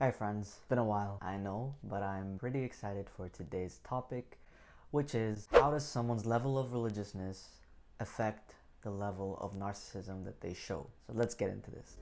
Hi friends, it's been a while, I know, but I'm pretty excited for today's topic, which is how does someone's level of religiousness affect the level of narcissism that they show? So let's get into this.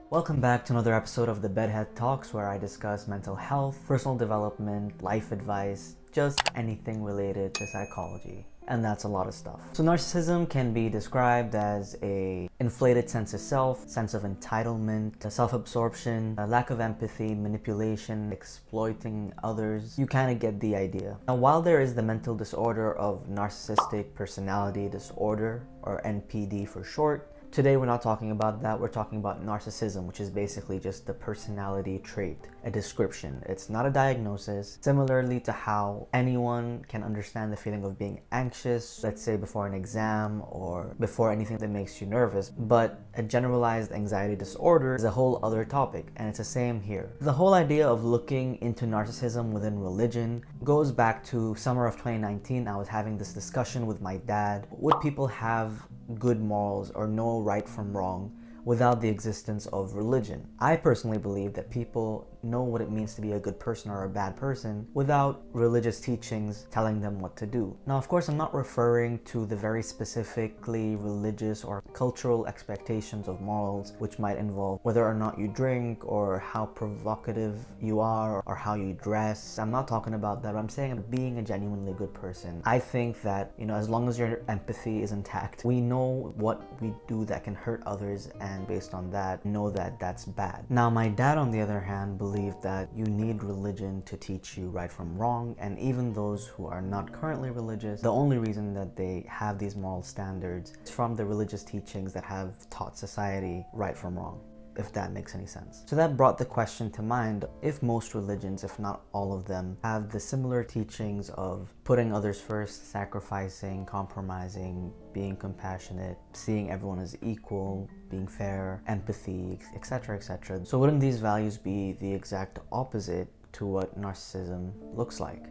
Welcome back to another episode of the Bedhead Talks, where I discuss mental health, personal development, life advice, just anything related to psychology. And that's a lot of stuff. So narcissism can be described as a inflated sense of self, sense of entitlement, self-absorption, a lack of empathy, manipulation, exploiting others. You kind of get the idea. Now, while there is the mental disorder of narcissistic personality disorder, or NPD for short, today we're not talking about that. We're talking about narcissism, which is basically just the personality trait, a description. It's not a diagnosis. Similarly to how anyone can understand the feeling of being anxious, let's say before an exam or before anything that makes you nervous, but a generalized anxiety disorder is a whole other topic, and it's the same here. The whole idea of looking into narcissism within religion goes back to summer of 2019. I was having this discussion with my dad. Would people have good morals or know right from wrong without the existence of religion? I personally believe that people know what it means to be a good person or a bad person without religious teachings telling them what to do. Now, of course, I'm not referring to the very specifically religious or cultural expectations of morals, which might involve whether or not you drink or how provocative you are or how you dress. I'm not talking about that. I'm saying being a genuinely good person. I think that, as long as your empathy is intact, we know what we do that can hurt others, and based on that, know that that's bad. Now, my dad, on the other hand, believes that you need religion to teach you right from wrong, and even those who are not currently religious, the only reason that they have these moral standards is from the religious teachings that have taught society right from wrong, if that makes any sense. So that brought the question to mind, if most religions, if not all of them, have the similar teachings of putting others first, sacrificing, compromising, being compassionate, seeing everyone as equal, being fair, empathy, etc., etc. So wouldn't these values be the exact opposite to what narcissism looks like?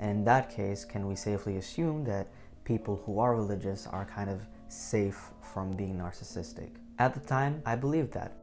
And in that case, can we safely assume that people who are religious are kind of safe from being narcissistic? At the time, I believed that.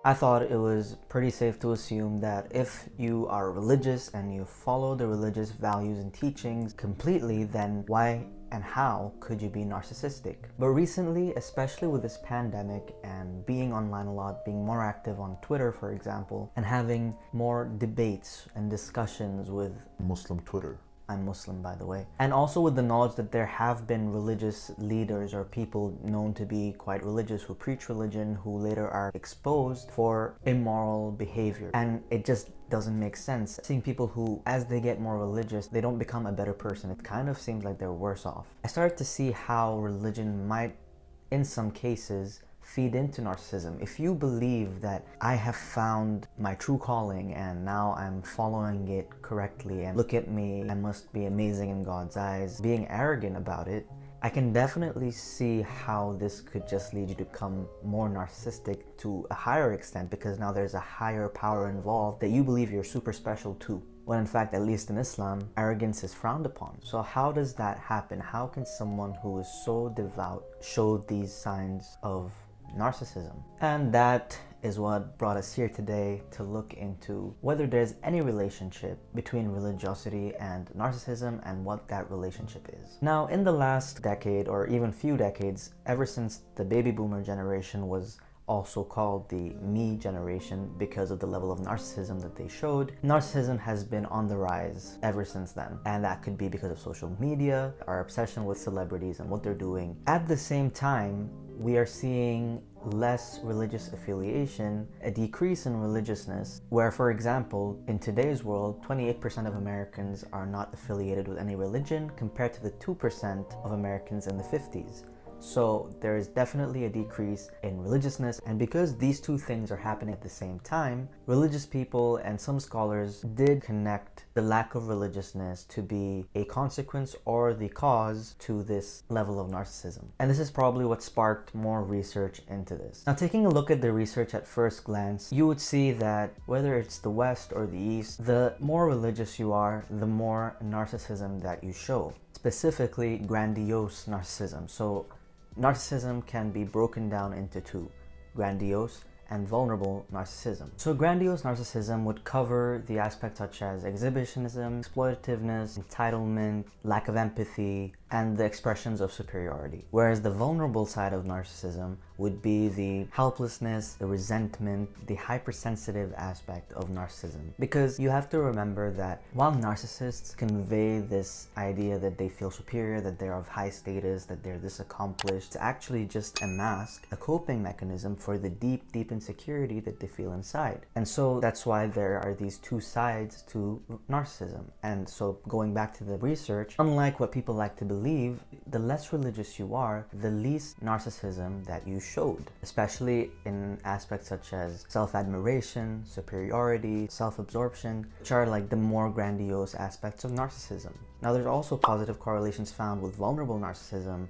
I thought it was pretty safe to assume that if you are religious and you follow the religious values and teachings completely, then why and how could you be narcissistic? But recently, especially with this pandemic and being online a lot, being more active on Twitter, for example, and having more debates and discussions with Muslim Twitter. I'm Muslim, by the way. And also with the knowledge that there have been religious leaders or people known to be quite religious who preach religion who later are exposed for immoral behavior. And it just doesn't make sense. Seeing people who, as they get more religious, they don't become a better person. It kind of seems like they're worse off. I started to see how religion might, in some cases, feed into narcissism. If you believe that I have found my true calling and now I'm following it correctly and look at me, I must be amazing in God's eyes, being arrogant about it, I can definitely see how this could just lead you to become more narcissistic to a higher extent, because now there's a higher power involved that you believe you're super special too. When in fact, at least in Islam, arrogance is frowned upon. So how does that happen? How can someone who is so devout show these signs of narcissism? And that is what brought us here today, to look into whether there's any relationship between religiosity and narcissism and what that relationship is. Now, in the last decade or even few decades, ever since the baby boomer generation was also called the me generation because of the level of narcissism that they showed, narcissism has been on the rise ever since then. And that could be because of social media, our obsession with celebrities and what they're doing. At the same time, we are seeing less religious affiliation, a decrease in religiousness, where, for example, in today's world, 28% of Americans are not affiliated with any religion compared to the 2% of Americans in the 50s. So there is definitely a decrease in religiousness, and because these two things are happening at the same time, religious people and some scholars did connect the lack of religiousness to be a consequence or the cause to this level of narcissism. And this is probably what sparked more research into this. Now, taking a look at the research at first glance, you would see that whether it's the West or the East, the more religious you are, the more narcissism that you show. specifically grandiose narcissism. So narcissism can be broken down into two: grandiose and vulnerable narcissism. So grandiose narcissism would cover the aspects such as exhibitionism, exploitativeness, entitlement, lack of empathy, and the expressions of superiority. Whereas the vulnerable side of narcissism would be the helplessness, the resentment, the hypersensitive aspect of narcissism. Because you have to remember that while narcissists convey this idea that they feel superior, that they're of high status, that they're this accomplished, it's actually just a mask, a coping mechanism for the deep insecurity that they feel inside. And so that's why there are these two sides to narcissism. And so going back to the research, unlike what people like to believe, the less religious you are, the least narcissism that you showed, especially in aspects such as self-admiration, superiority, self-absorption, which are like the more grandiose aspects of narcissism. Now, there's also positive correlations found with vulnerable narcissism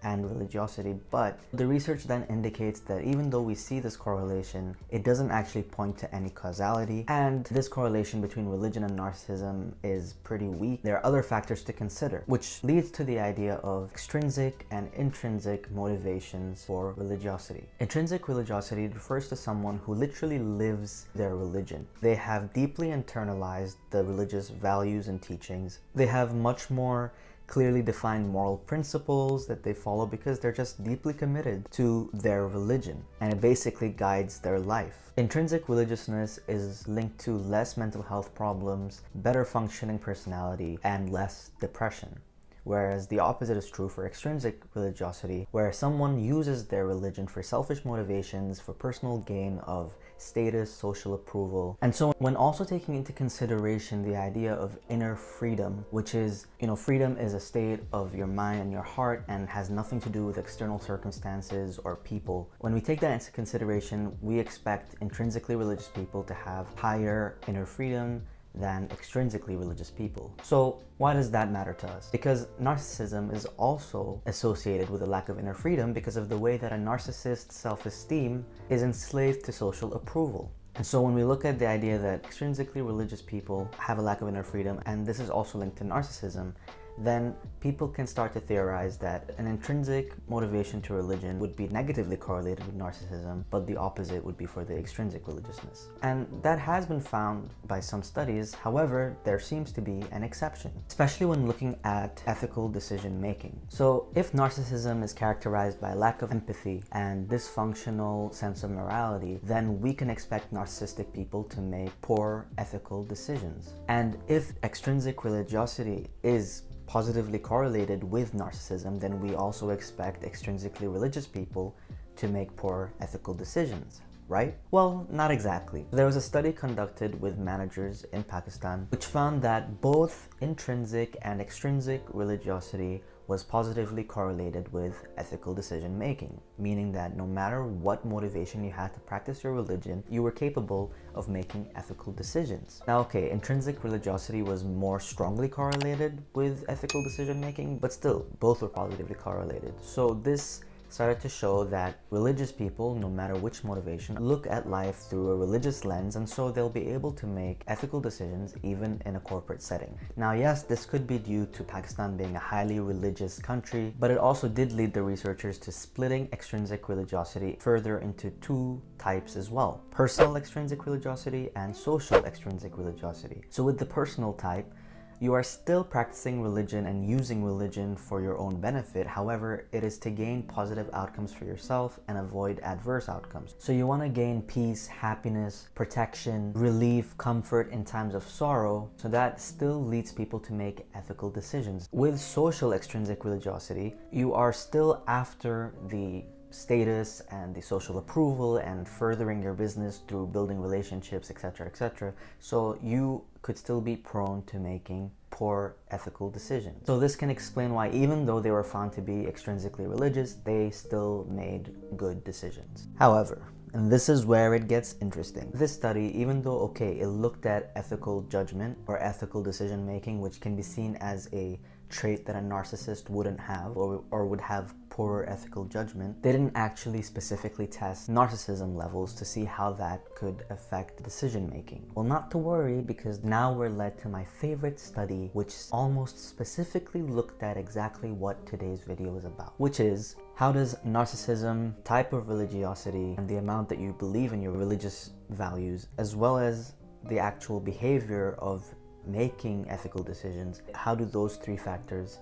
and religiosity, but the research then indicates that even though we see this correlation, it doesn't actually point to any causality, and this correlation between religion and narcissism is pretty weak. There are other factors to consider, which leads to the idea of extrinsic and intrinsic motivations for religiosity. Intrinsic religiosity refers to someone who literally lives their religion. They have deeply internalized the religious values and teachings. They have much more clearly defined moral principles that they follow because they're just deeply committed to their religion, and it basically guides their life. Intrinsic religiousness is linked to less mental health problems, better functioning personality, and less depression. Whereas the opposite is true for extrinsic religiosity, where someone uses their religion for selfish motivations, for personal gain of status, social approval. And so when also taking into consideration the idea of inner freedom, which is, freedom is a state of your mind and your heart and has nothing to do with external circumstances or people. When we take that into consideration, we expect intrinsically religious people to have higher inner freedom than extrinsically religious people. So why does that matter to us? Because narcissism is also associated with a lack of inner freedom because of the way that a narcissist's self-esteem is enslaved to social approval. And so when we look at the idea that extrinsically religious people have a lack of inner freedom, and this is also linked to narcissism, then people can start to theorize that an intrinsic motivation to religion would be negatively correlated with narcissism, but the opposite would be for the extrinsic religiousness. And that has been found by some studies. However, there seems to be an exception, especially when looking at ethical decision making. So if narcissism is characterized by lack of empathy and dysfunctional sense of morality, then we can expect narcissistic people to make poor ethical decisions. And if extrinsic religiosity is positively correlated with narcissism, then we also expect extrinsically religious people to make poor ethical decisions, right? Well, not exactly. There was a study conducted with managers in Pakistan which found that both intrinsic and extrinsic religiosity was positively correlated with ethical decision making, meaning that no matter what motivation you had to practice your religion, you were capable of making ethical decisions. Now, okay, intrinsic religiosity was more strongly correlated with ethical decision making, but still, both were positively correlated. So this started to show that religious people, no matter which motivation, look at life through a religious lens, and so they'll be able to make ethical decisions even in a corporate setting. Now, yes, this could be due to Pakistan being a highly religious country, but it also did lead the researchers to splitting extrinsic religiosity further into two types as well: personal extrinsic religiosity and social extrinsic religiosity. So with the personal type, you are still practicing religion and using religion for your own benefit. However, it is to gain positive outcomes for yourself and avoid adverse outcomes. So you want to gain peace, happiness, protection, relief, comfort in times of sorrow. So that still leads people to make ethical decisions. With social extrinsic religiosity, you are still after the status and the social approval and furthering your business through building relationships, etc., etc. So you could still be prone to making poor ethical decisions. So this can explain why, even though they were found to be extrinsically religious, they still made good decisions. However, and this is where it gets interesting, this study, even though, okay, it looked at ethical judgment or ethical decision making, which can be seen as a trait that a narcissist wouldn't have or would have poorer ethical judgment, they didn't actually specifically test narcissism levels to see how that could affect decision making. Well, not to worry, because now we're led to my favorite study, which almost specifically looked at exactly what today's video is about, which is how does narcissism, type of religiosity, and the amount that you believe in your religious values, as well as the actual behavior of making ethical decisions, how do those three factors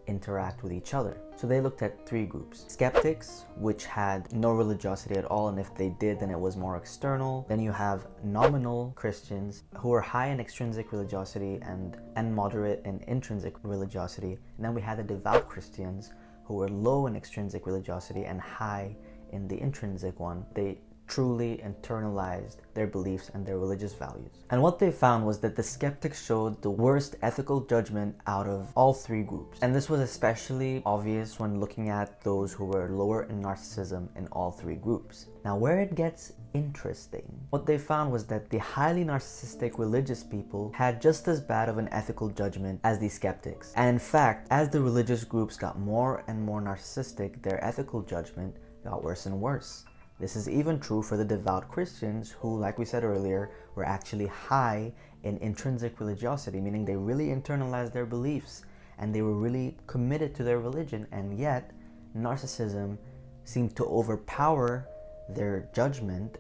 interact with each other? So they looked at three groups. Skeptics, which had no religiosity at all, and if they did, then it was more external. Then you have nominal Christians, who are high in extrinsic religiosity and moderate in intrinsic religiosity. And then we had the devout Christians, who were low in extrinsic religiosity and high in the intrinsic one. They truly internalized their beliefs and their religious values. And what they found was that the skeptics showed the worst ethical judgment out of all three groups. And this was especially obvious when looking at those who were lower in narcissism in all three groups. Now, where it gets interesting, what they found was that the highly narcissistic religious people had just as bad of an ethical judgment as the skeptics. And in fact, as the religious groups got more and more narcissistic, their ethical judgment got worse and worse. This is even true for the devout Christians, who, like we said earlier, were actually high in intrinsic religiosity, meaning they really internalized their beliefs and they were really committed to their religion, and yet narcissism seemed to overpower their judgment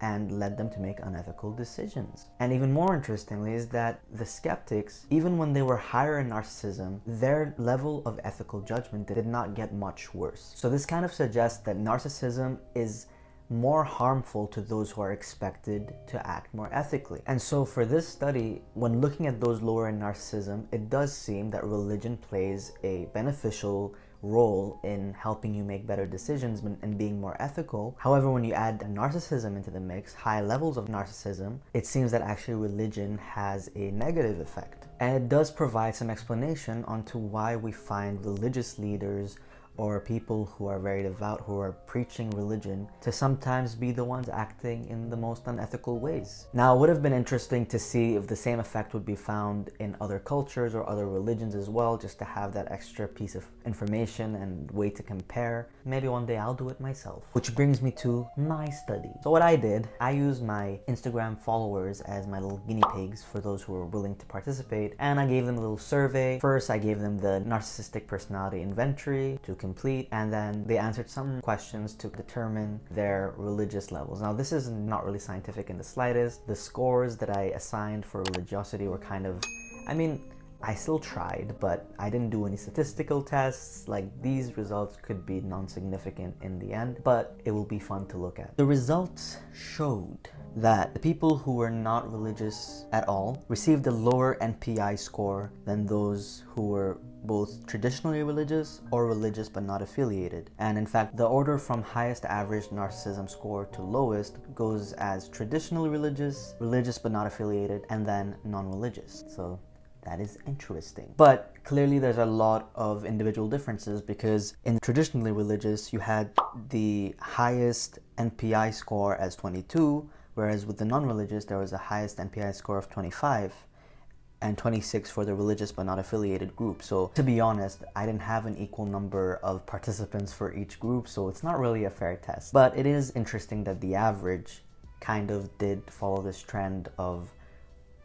and led them to make unethical decisions. And even more interestingly is that the skeptics, even when they were higher in narcissism, their level of ethical judgment did not get much worse. So this kind of suggests that narcissism is more harmful to those who are expected to act more ethically. And so for this study, when looking at those lower in narcissism, it does seem that religion plays a beneficial role in helping you make better decisions and being more ethical. However, when you add narcissism into the mix, high levels of narcissism, it seems that actually religion has a negative effect. And it does provide some explanation onto why we find religious leaders or people who are very devout, who are preaching religion, to sometimes be the ones acting in the most unethical ways. Now, it would have been interesting to see if the same effect would be found in other cultures or other religions as well, just to have that extra piece of information and way to compare. Maybe one day I'll do it myself. Which brings me to my study. So what I did, I used my Instagram followers as my little guinea pigs for those who were willing to participate, and I gave them a little survey. First, I gave them the narcissistic personality inventory to complete, and then they answered some questions to determine their religious levels. Now, this is not really scientific in the slightest. The scores that I assigned for religiosity were kind of, I still tried, but I didn't do any statistical tests. Like, these results could be non-significant in the end, but it will be fun to look at. The results showed that the people who were not religious at all received a lower NPI score than those who were both traditionally religious or religious but not affiliated. And in fact, the order from highest average narcissism score to lowest goes as traditionally religious, religious but not affiliated, and then non-religious. So that is interesting. But clearly there's a lot of individual differences, because in traditionally religious, you had the highest NPI score as 22, whereas with the non-religious, there was the highest NPI score of 25 and 26 for the religious but not affiliated group. So to be honest, I didn't have an equal number of participants for each group, so it's not really a fair test. But it is interesting that the average kind of did follow this trend of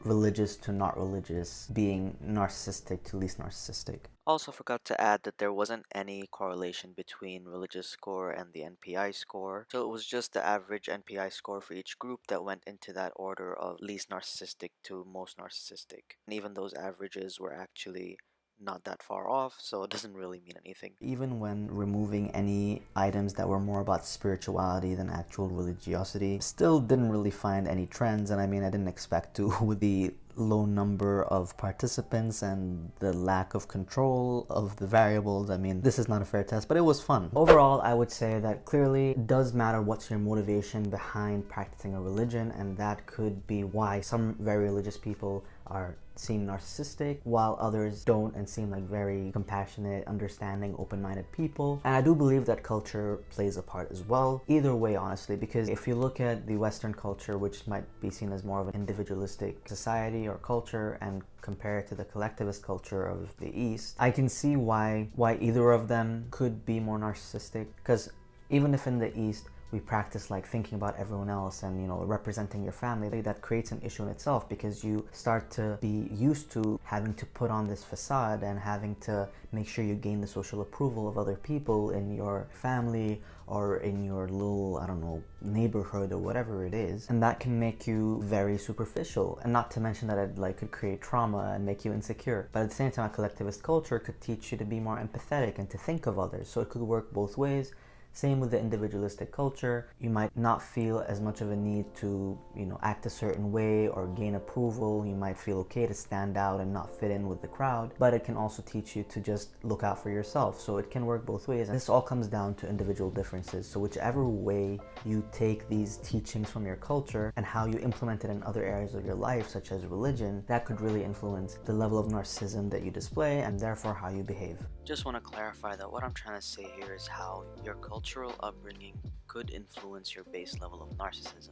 religious to not religious being narcissistic to least narcissistic. Also forgot to add that there wasn't any correlation between religious score and the NPI score, so it was just the average NPI score for each group that went into that order of least narcissistic to most narcissistic. And even those averages were actually not that far off, so it doesn't really mean anything. Even when removing any items that were more about spirituality than actual religiosity, still didn't really find any trends. And I didn't expect to with the low number of participants and the lack of control of the variables. This is not a fair test, but it was fun. Overall, I would say that clearly it does matter what's your motivation behind practicing a religion, and that could be why some very religious people are seem narcissistic, while others don't and seem like very compassionate, understanding, open-minded people. And I do believe that culture plays a part as well. Either way, honestly, because if you look at the Western culture, which might be seen as more of an individualistic society or culture, and compare it to the collectivist culture of the East, I can see why either of them could be more narcissistic. Because even if in the East we practice like thinking about everyone else and, you know, representing your family, that creates an issue in itself, because you start to be used to having to put on this facade and having to make sure you gain the social approval of other people in your family or in your little, I don't know, neighborhood or whatever it is. And that can make you very superficial, and not to mention that it like could create trauma and make you insecure. But at the same time, a collectivist culture could teach you to be more empathetic and to think of others, so it could work both ways. Same with the individualistic culture. You might not feel as much of a need to, you know, act a certain way or gain approval. You might feel okay to stand out and not fit in with the crowd, but it can also teach you to just look out for yourself. So it can work both ways. And this all comes down to individual differences. So whichever way you take these teachings from your culture and how you implement it in other areas of your life, such as religion, that could really influence the level of narcissism that you display and therefore how you behave. Just want to clarify that what I'm trying to say here is how your cultural upbringing could influence your base level of narcissism.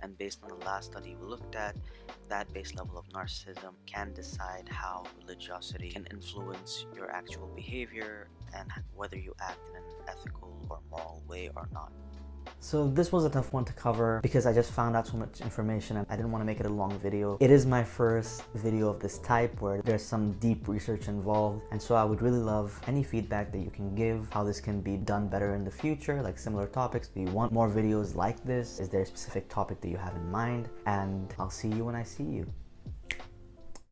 And based on the last study we looked at, that base level of narcissism can decide how religiosity can influence your actual behavior and whether you act in an ethical or moral way or not. So this was a tough one to cover because I just found out so much information and I didn't want to make it a long video. It is my first video of this type where there's some deep research involved, and so I would really love any feedback that you can give, how this can be done better in the future, like similar topics. Do you want more videos like this? Is there a specific topic that you have in mind? And I'll see you when I see you.